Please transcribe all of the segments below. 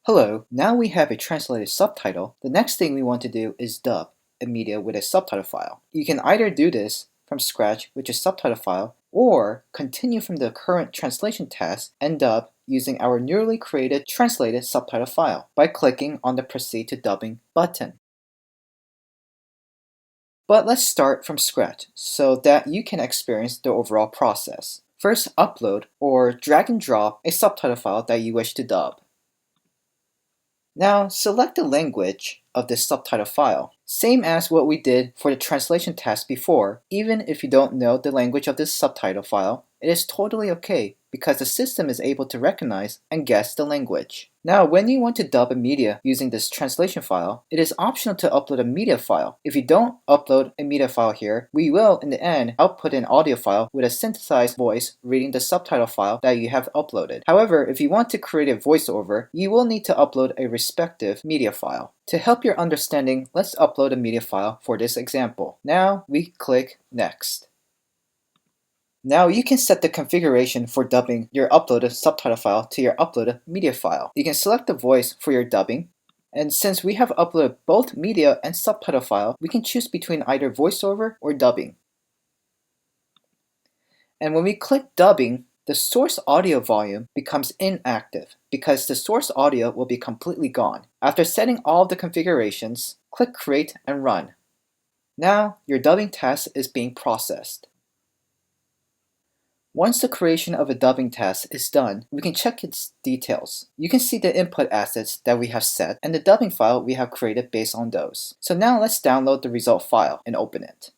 Hello, now we have a translated subtitle. The next thing we want to do is dub a media with a subtitle file. You can either do this from scratch with your subtitle file or continue from the current translation task and dub using our newly created translated subtitle file by clicking on the Proceed to Dubbing button. But let's start from scratch so that you can experience the overall process. First, upload or drag and drop a subtitle file that you wish to dub. Now select the language of this subtitle file. Same as what we did for the translation task before, even if you don't know the language of this subtitle file, it is totally okay because the system is able to recognize and guess the language. Now when you want to dub a media using this translation file, it is optional to upload a media file. If you don't upload a media file here, we will in the end output an audio file with a synthesized voice reading the subtitle file that you have uploaded. However, if you want to create a voiceover, you will need to upload a respective media file. To help your understanding, let's upload a media file for this example. Now we click Next. Now you can set the configuration for dubbing your uploaded subtitle file to your uploaded media file. You can select the voice for your dubbing, and since we have uploaded both media and subtitle file, we can choose between either voiceover or dubbing. And when we click dubbing, the source audio volume becomes inactive because the source audio will be completely gone. After setting all of the configurations, click Create and Run. Now your dubbing task is being processed. Once the creation of a dubbing task is done, we can check its details. You can see the input assets that we have set and the dubbing file we have created based on those. So now let's download the result file and open it.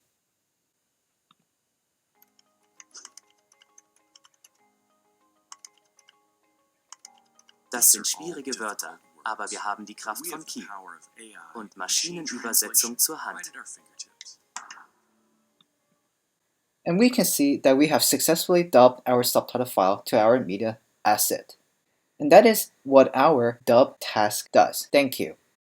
Das sind schwierige Wörter, aber wir haben die Kraft von Key und Maschinenübersetzung zur Hand. And we can see that we have successfully dubbed our subtitle file to our media asset. And that is what our dub task does. Thank you.